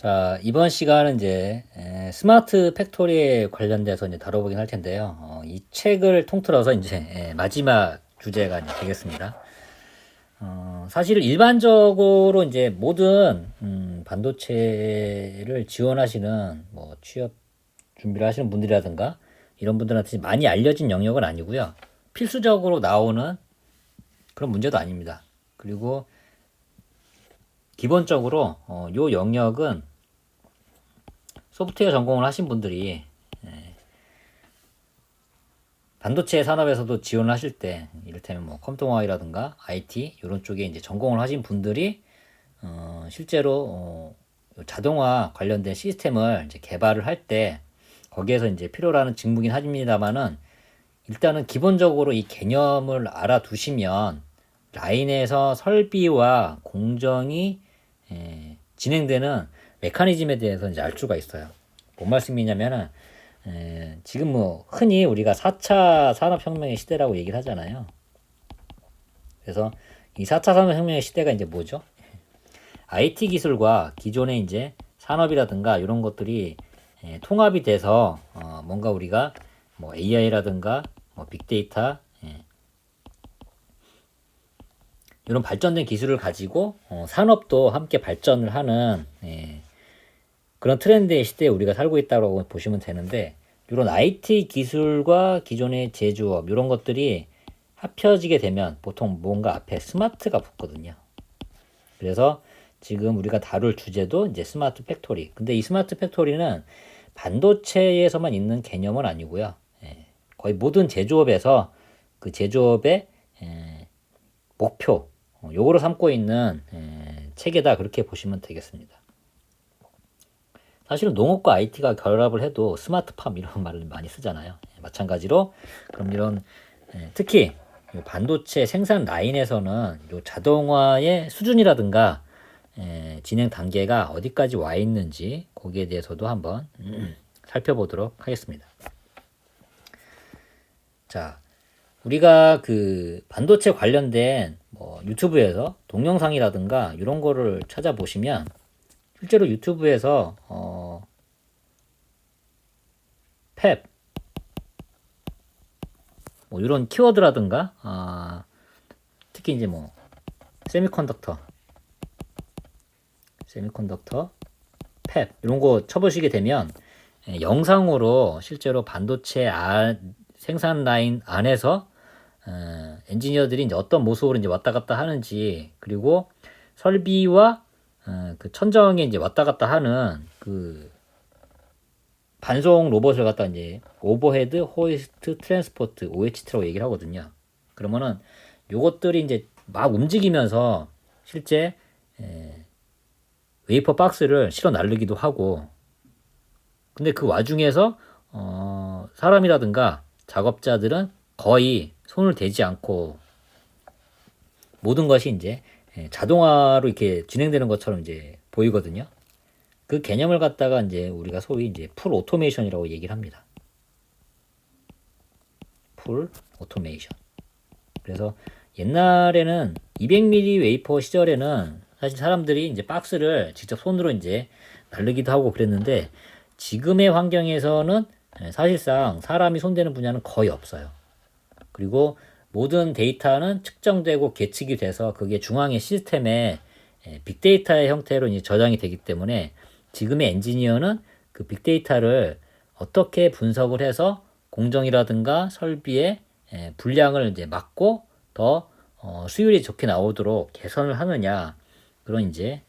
자, 이번 시간은 이제 스마트 팩토리에 관련돼서 이제 다뤄보긴 할 텐데요. 이 책을 통틀어서 이제 마지막 주제가 이제 되겠습니다. 사실 일반적으로 이제 모든 반도체를 지원하시는 뭐 취업 준비를 하시는 분들이라든가 이런 분들한테 많이 알려진 영역은 아니고요. 필수적으로 나오는 그런 문제도 아닙니다. 그리고 기본적으로 요 영역은 소프트웨어 전공을 하신 분들이 반도체 산업에서도 지원을 하실 때 이를테면 뭐 컴퓨터공학이라든가 IT 이런 쪽에 이제 전공을 하신 분들이 실제로 자동화 관련된 시스템을 이제 개발을 할 때 거기에서 이제 필요로 하는 직무긴 합니다만은 일단은 기본적으로 이 개념을 알아두시면 라인에서 설비와 공정이 진행되는 메커니즘에 대해서 이제 알 수가 있어요. 뭔 말씀이냐면은 지금 뭐 흔히 우리가 4차 산업혁명의 시대라고 얘기를 하잖아요. 그래서 이 4차 산업혁명의 시대가 이제 뭐죠? IT 기술과 기존의 이제 산업이라든가 이런 것들이 통합이 돼서 뭔가 우리가 뭐 AI라든가 뭐 빅데이터 이런 발전된 기술을 가지고 산업도 함께 발전을 하는 그런 트렌드의 시대에 우리가 살고 있다고 보시면 되는데 이런 IT 기술과 기존의 제조업 이런 것들이 합쳐지게 되면 보통 뭔가 앞에 스마트가 붙거든요. 그래서 지금 우리가 다룰 주제도 이제 스마트 팩토리. 근데 이 스마트 팩토리는 반도체에서만 있는 개념은 아니고요. 거의 모든 제조업에서 그 제조업의 목표, 요거로 삼고 있는 체계다 그렇게 보시면 되겠습니다. 사실은 농업과 IT가 결합을 해도 스마트팜 이런 말을 많이 쓰잖아요. 마찬가지로 그럼 이런 특히 반도체 생산 라인에서는 요 자동화의 수준이라든가 진행 단계가 어디까지 와 있는지 거기에 대해서도 한번 살펴보도록 하겠습니다. 자, 우리가 그 반도체 관련된 뭐 유튜브에서 동영상이라든가 이런 거를 찾아보시면 실제로 유튜브에서 펩, 뭐 이런 키워드라든가 특히 이제 뭐 세미컨덕터, 펩 이런 거 쳐보시게 되면 영상으로 실제로 반도체 생산 라인 안에서 엔지니어들이 이제 어떤 모습으로 이제 왔다 갔다 하는지 그리고 설비와 그 천정에 이제 왔다 갔다 하는 그 반송 로봇을 갖다 이제 오버헤드 호이스트 트랜스포트 OHT라고 얘기를 하거든요. 그러면은 요것들이 이제 막 움직이면서 실제 웨이퍼 박스를 실어 나르기도 하고 근데 그 와중에서 사람이라든가 작업자들은 거의 손을 대지 않고 모든 것이 이제 자동화로 이렇게 진행되는 것처럼 이제 보이거든요. 그 개념을 갖다가 이제 우리가 소위 이제 풀 오토메이션이라고 얘기를 합니다. 풀 오토메이션. 그래서 옛날에는 200mm 웨이퍼 시절에는 사실 사람들이 이제 박스를 직접 손으로 이제 나르기도 하고 그랬는데 지금의 환경에서는 사실상 사람이 손대는 분야는 거의 없어요. 그리고 모든 데이터는 측정되고 계측이 돼서 그게 중앙의 시스템에 빅데이터의 형태로 이제 저장이 되기 때문에 지금의 엔지니어는 그 빅데이터를 어떻게 분석을 해서 공정이라든가 설비의 불량을 이제 막고 더 수율이 좋게 나오도록 개선을 하느냐 그런 이제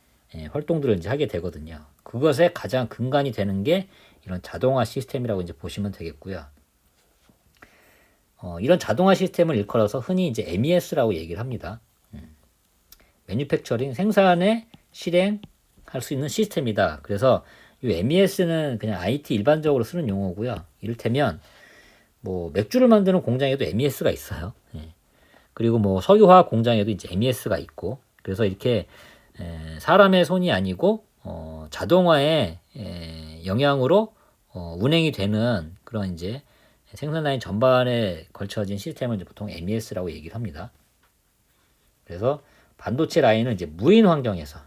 활동들을 이제 하게 되거든요. 그것의 가장 근간이 되는 게 이런 자동화 시스템이라고 이제 보시면 되겠고요. 이런 자동화 시스템을 일컬어서 흔히 이제 MES라고 얘기를 합니다. 매뉴팩처링 생산에 실행할 수 있는 시스템이다. 그래서 이 MES는 그냥 IT 일반적으로 쓰는 용어고요. 이를테면 뭐 맥주를 만드는 공장에도 MES가 있어요. 그리고 뭐 석유화학 공장에도 이제 MES가 있고 그래서 이렇게 사람의 손이 아니고 자동화의 영향으로 운행이 되는 그런 이제 생산 라인 전반에 걸쳐진 시스템을 이제 보통 MES라고 얘기를 합니다. 그래서 반도체 라인은 이제 무인 환경에서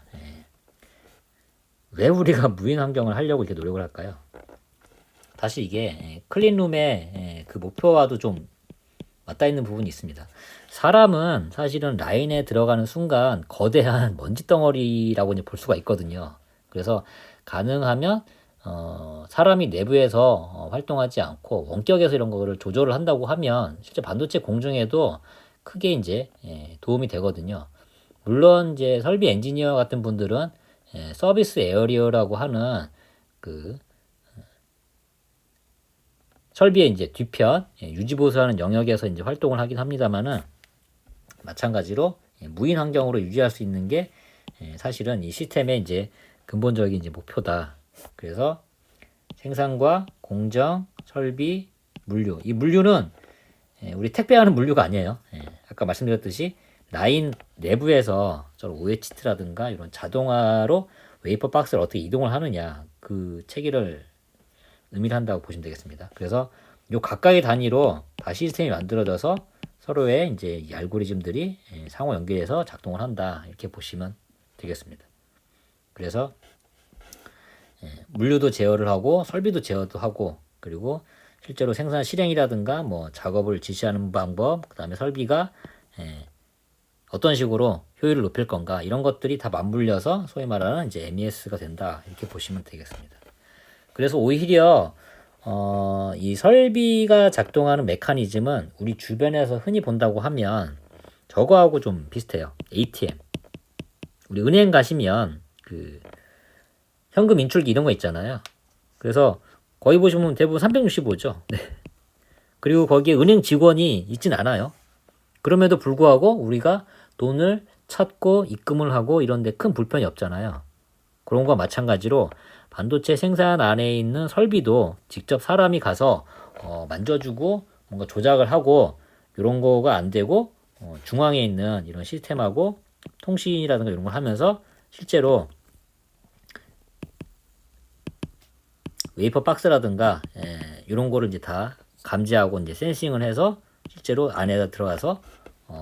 왜 우리가 무인 환경을 하려고 이렇게 노력을 할까요? 사실 이게 클린룸의 그 목표와도 좀 맞닿아 있는 부분이 있습니다. 사람은 사실은 라인에 들어가는 순간 거대한 먼지 덩어리라고 이제 볼 수가 있거든요. 그래서 가능하면 사람이 내부에서 활동하지 않고 원격에서 이런 거를 조절을 한다고 하면 실제 반도체 공정에도 크게 이제 도움이 되거든요. 물론 이제 설비 엔지니어 같은 분들은 서비스 에어리어라고 하는 그 설비의 이제 뒤편 유지 보수하는 영역에서 이제 활동을 하긴 합니다만은 마찬가지로 무인 환경으로 유지할 수 있는 게 사실은 이 시스템의 이제 근본적인 이제 목표다. 그래서 생산과 공정, 설비, 물류. 이 물류는 우리 택배하는 물류가 아니에요. 아까 말씀드렸듯이 라인 내부에서 저런 OHT라든가 이런 자동화로 웨이퍼 박스를 어떻게 이동을 하느냐 그 체계를 의미를 한다고 보시면 되겠습니다. 그래서 요 각각의 단위로 다 시스템이 만들어져서 서로의 이제 이 알고리즘들이 상호 연결해서 작동을 한다 이렇게 보시면 되겠습니다. 그래서 물류도 제어를 하고 설비도 제어도 하고 그리고 실제로 생산 실행이라든가 뭐 작업을 지시하는 방법 그 다음에 설비가 어떤 식으로 효율을 높일 건가 이런 것들이 다 맞물려서 소위 말하는 이제 MES가 된다 이렇게 보시면 되겠습니다. 그래서 오히려 이 설비가 작동하는 메커니즘은 우리 주변에서 흔히 본다고 하면 저거하고 좀 비슷해요. ATM. 우리 은행 가시면 그 현금 인출기 이런 거 있잖아요. 그래서 거기 보시면 대부분 365죠. 네. 그리고 거기에 은행 직원이 있진 않아요. 그럼에도 불구하고 우리가 돈을 찾고 입금을 하고 이런 데 큰 불편이 없잖아요. 그런 거와 마찬가지로 반도체 생산 안에 있는 설비도 직접 사람이 가서 만져주고 뭔가 조작을 하고 이런 거가 안 되고 중앙에 있는 이런 시스템하고 통신이라든가 이런 걸 하면서 실제로 웨이퍼 박스라든가 이런 거를 이제 다 감지하고 이제 센싱을 해서 실제로 안에다 들어가서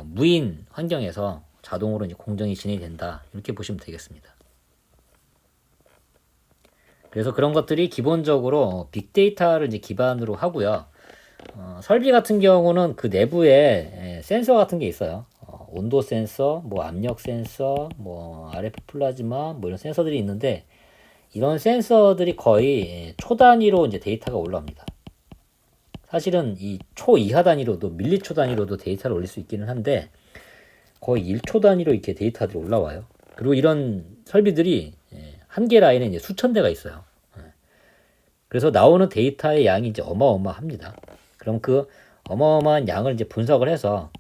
무인 환경에서 자동으로 이제 공정이 진행이 된다 이렇게 보시면 되겠습니다. 그래서 그런 것들이 기본적으로 빅데이터를 이제 기반으로 하고요. 설비 같은 경우는 그 내부에 센서 같은 게 있어요. 온도 센서, 뭐 압력 센서, 뭐 RF 플라즈마, 뭐 이런 센서들이 있는데 이런 센서들이 거의 초 단위로 이제 데이터가 올라옵니다. 사실은 이 초 이하 단위로도 밀리초 단위로도 데이터를 올릴 수 있기는 한데 거의 1초 단위로 이렇게 데이터들이 올라와요. 그리고 이런 설비들이 한 개 라인에 이제 수천 대가 있어요. 그래서 나오는 데이터의 양이 이제 어마어마합니다. 그럼 그 어마어마한 양을 이제 분석을 해서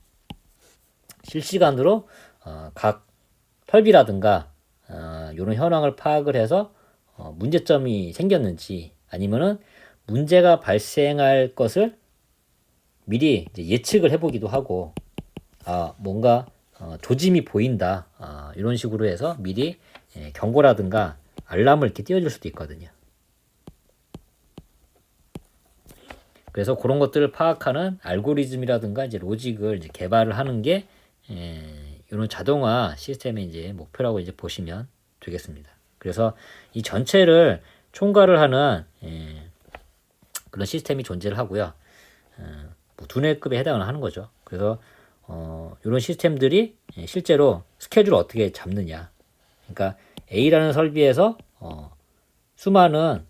실시간으로 각 설비라든가 이런 현황을 파악을 해서 문제점이 생겼는지 아니면은 문제가 발생할 것을 미리 이제 예측을 해보기도 하고 뭔가 조짐이 보인다 이런 식으로 해서 미리 경고라든가 알람을 이렇게 띄워줄 수도 있거든요. 그래서 그런 것들을 파악하는 알고리즘이라든가 이제 로직을 이제 개발을 하는 게 이런 자동화 시스템의 이제 목표라고 이제 보시면 되겠습니다. 그래서 이 전체를 총괄을 하는 그런 시스템이 존재를 하고요. 뭐 두뇌급에 해당을 하는 거죠. 그래서 이런 시스템들이 실제로 스케줄을 어떻게 잡느냐. 그러니까 A라는 설비에서 수많은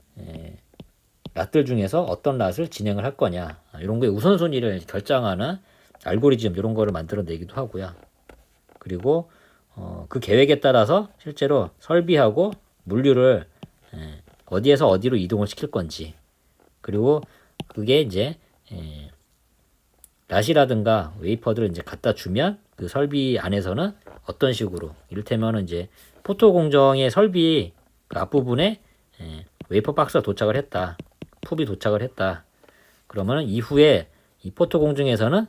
랏들 중에서 어떤 랏을 진행을 할 거냐 이런 거의 우선순위를 결정하는 알고리즘 이런 거를 만들어내기도 하고요. 그리고 그 계획에 따라서 실제로 설비하고 물류를 어디에서 어디로 이동을 시킬 건지 그리고 그게 이제 랏이라든가 웨이퍼들을 이제 갖다 주면 그 설비 안에서는 어떤 식으로 이를테면 이제 포토 공정의 설비 그 앞부분에 웨이퍼 박스가 도착을 했다. 풉이 도착을 했다. 그러면 이후에 이 포토 공정에서는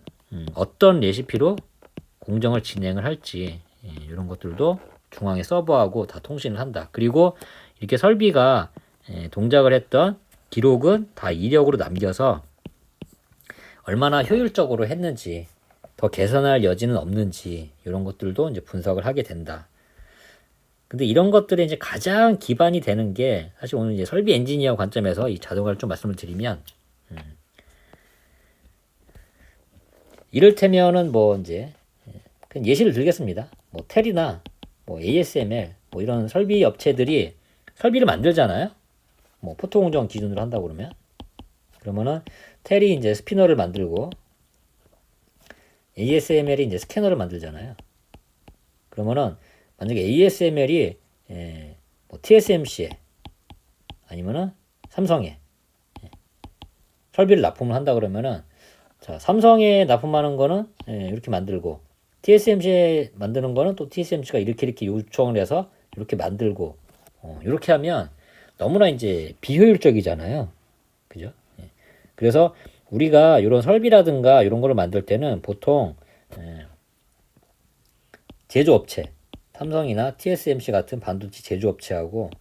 어떤 레시피로 공정을 진행을 할지 이런 것들도 중앙에 서버하고 다 통신을 한다. 그리고 이렇게 설비가 동작을 했던 기록은 다 이력으로 남겨서 얼마나 효율적으로 했는지 더 개선할 여지는 없는지 이런 것들도 이제 분석을 하게 된다. 근데 이런 것들이 이제 가장 기반이 되는 게 사실 오늘 이제 설비 엔지니어 관점에서 이 자동화를 좀 말씀을 드리면 이를테면은 뭐 이제 그냥 예시를 들겠습니다. 뭐 텔이나 뭐 ASML 뭐 이런 설비 업체들이 설비를 만들잖아요. 뭐 포토 공정 기준으로 한다고 그러면은 텔이 이제 스피너를 만들고 ASML이 이제 스캐너를 만들잖아요. 그러면은 만약에 ASML이 뭐 TSMC에 아니면은 삼성에 설비를 납품을 한다 그러면은 자, 삼성에 납품하는 거는 이렇게 만들고 TSMC에 만드는 거는 또 TSMC가 이렇게 요청을 해서 이렇게 만들고 이렇게 하면 너무나 이제 비효율적이잖아요. 그죠? 그래서 우리가 이런 설비라든가 이런 거를 만들 때는 보통 제조업체, 삼성이나 TSMC 같은 반도체 제조업체하고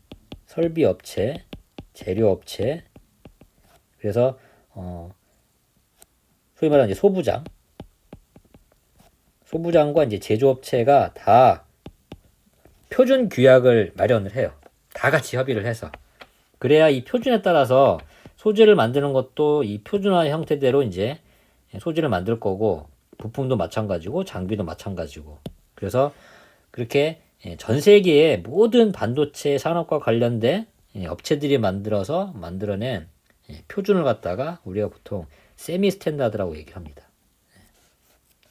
설비업체, 재료업체, 그래서 소위 말하는 이제 소부장과 이제 제조업체가 다 표준 규약을 마련을 해요. 다 같이 협의를 해서. 그래야 이 표준에 따라서 소재를 만드는 것도 이 표준화 형태대로 이제 소재를 만들 거고 부품도 마찬가지고 장비도 마찬가지고 그래서 그렇게 전 세계의 모든 반도체 산업과 관련된 업체들이 만들어낸 표준을 갖다가 우리가 보통 세미 스탠다드라고 얘기를 합니다.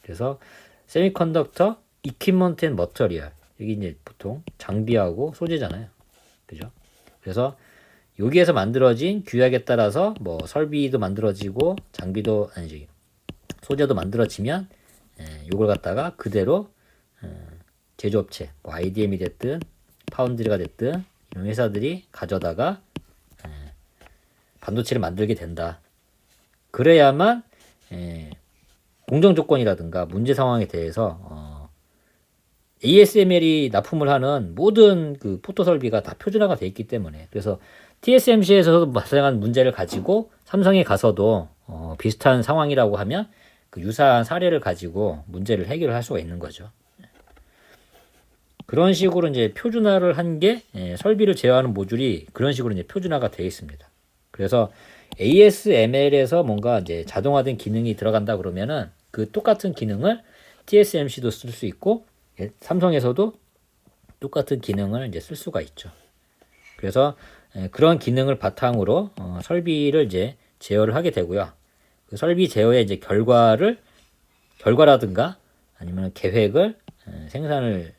그래서 세미컨덕터 이퀴먼트 앤 머터리얼 여기 이제 보통 장비하고 소재잖아요. 그죠? 그래서 여기에서 만들어진 규약에 따라서 뭐 설비도 만들어지고 장비도 아니지 소재도 만들어지면 요걸 갖다가 그대로 제조업체 뭐 IDM이 됐든 파운드리가 됐든 이런 회사들이 가져다가 반도체를 만들게 된다. 그래야만 공정 조건이라든가 문제 상황에 대해서 ASML이 납품을 하는 모든 그 포토 설비가 다 표준화가 돼 있기 때문에 그래서 TSMC에서도 발생한 문제를 가지고 삼성에 가서도 비슷한 상황이라고 하면 그 유사한 사례를 가지고 문제를 해결을 할 수가 있는 거죠. 그런 식으로 이제 표준화를 한 게 설비를 제어하는 모듈이 그런 식으로 이제 표준화가 되어 있습니다. 그래서 ASML에서 뭔가 이제 자동화된 기능이 들어간다 그러면은 그 똑같은 기능을 TSMC도 쓸 수 있고 삼성에서도 똑같은 기능을 이제 쓸 수가 있죠. 그래서 그런 기능을 바탕으로 설비를 이제 제어를 하게 되고요. 그 설비 제어의 이제 결과라든가 아니면 계획을 생산을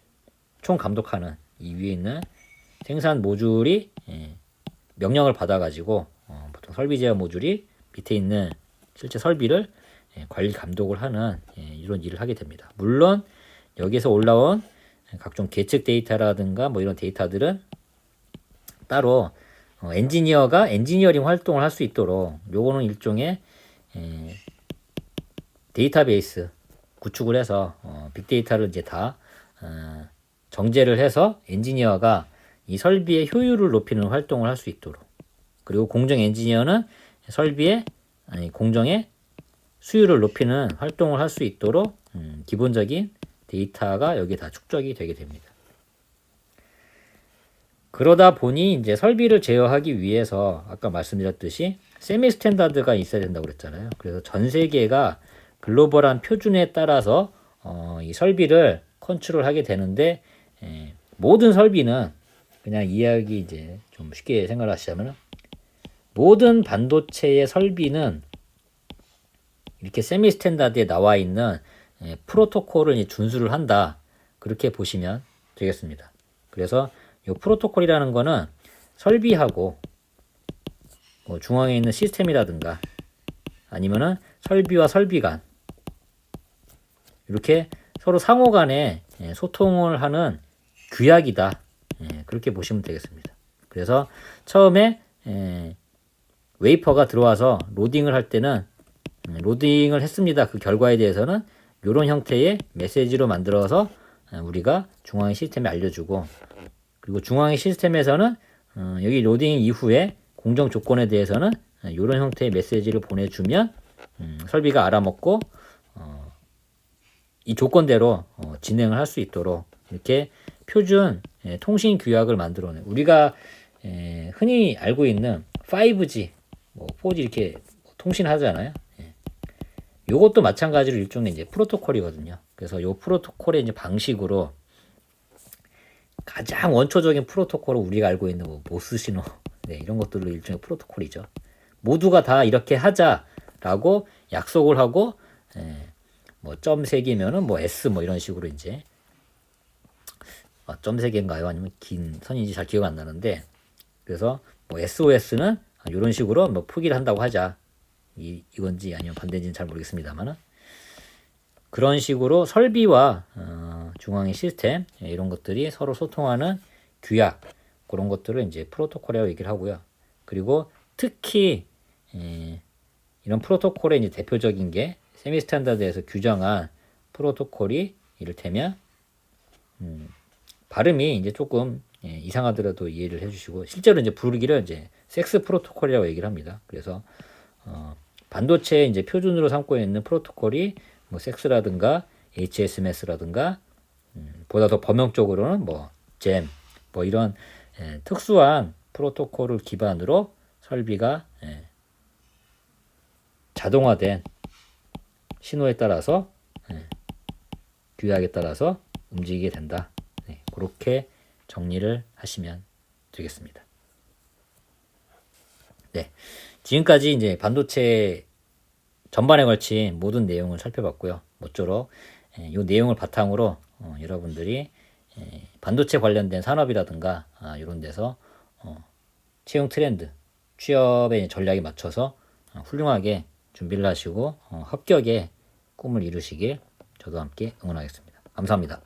총 감독하는 이 위에 있는 생산 모듈이 명령을 받아가지고 보통 설비 제어 모듈이 밑에 있는 실제 설비를 관리 감독을 하는 이런 일을 하게 됩니다. 물론 여기서 올라온 각종 계측 데이터라든가 뭐 이런 데이터들은 따로 엔지니어가 엔지니어링 활동을 할 수 있도록 요거는 일종의 데이터베이스 구축을 해서 빅데이터를 이제 다 정제를 해서 엔지니어가 이 설비의 효율을 높이는 활동을 할 수 있도록 그리고 공정 엔지니어는 공정의 수율을 높이는 활동을 할 수 있도록 기본적인 데이터가 여기에 다 축적이 되게 됩니다. 그러다 보니 이제 설비를 제어하기 위해서 아까 말씀드렸듯이 세미 스탠다드가 있어야 된다고 그랬잖아요. 그래서 전 세계가 글로벌한 표준에 따라서 이 설비를 컨트롤하게 되는데 모든 설비는 그냥 이야기 이제 좀 쉽게 생각을 하시자면 모든 반도체의 설비는 이렇게 세미 스탠다드에 나와 있는 프로토콜을 이제 준수를 한다. 그렇게 보시면 되겠습니다. 그래서 이 프로토콜이라는 거는 설비하고 뭐 중앙에 있는 시스템이라든가 아니면은 설비와 설비 간 이렇게 서로 상호 간에 소통을 하는 규약이다. 그렇게 보시면 되겠습니다. 그래서 처음에 웨이퍼가 들어와서 로딩을 할 때는 로딩을 했습니다. 그 결과에 대해서는 이런 형태의 메시지로 만들어서 우리가 중앙의 시스템에 알려주고 그리고 중앙의 시스템에서는 여기 로딩 이후에 공정 조건에 대해서는 이런 형태의 메시지를 보내주면 설비가 알아먹고 이 조건대로 진행을 할 수 있도록 이렇게 표준 통신 규약을 만들어내. 우리가 흔히 알고 있는 5G, 뭐 4G 이렇게 통신하잖아요. 요것도 마찬가지로 일종의 이제 프로토콜이거든요. 그래서 요 프로토콜의 이제 방식으로 가장 원초적인 프로토콜을 우리가 알고 있는 뭐 모스 신호, 이런 것들로 일종의 프로토콜이죠. 모두가 다 이렇게 하자라고 약속을 하고, 뭐 점 3개면은 뭐 S 뭐 이런 식으로 이제 점 3개인가요? 아니면 긴 선인지 잘 기억 안 나는데, 그래서 뭐 SOS는 이런 식으로 뭐 표기를 한다고 하자. 이건지 아니면 반대인지는 잘 모르겠습니다만은 그런 식으로 설비와 중앙의 시스템 이런 것들이 서로 소통하는 규약 그런 것들을 이제 프로토콜이라고 얘기를 하고요. 그리고 특히 이런 프로토콜의 이제 대표적인 게 세미 스탠다드에서 규정한 프로토콜이 이를테면 발음이 이제 조금 이상하더라도 이해를 해주시고 실제로 이제 부르기를 이제 섹스 프로토콜이라고 얘기를 합니다. 그래서 반도체 이제 표준으로 삼고 있는 프로토콜이 뭐 섹스라든가 HSMS라든가 보다 더 범용적으로는 뭐 잼 뭐 이런 특수한 프로토콜을 기반으로 설비가 자동화된 신호에 따라서 규약에 따라서 움직이게 된다. 그렇게 정리를 하시면 되겠습니다. 네, 지금까지 이제 반도체 전반에 걸친 모든 내용을 살펴봤고요. 모쪼록 이 내용을 바탕으로 여러분들이 반도체 관련된 산업이라든가 이런 데서 채용 트렌드, 취업의 전략에 맞춰서 훌륭하게 준비를 하시고 합격의 꿈을 이루시길 저도 함께 응원하겠습니다. 감사합니다.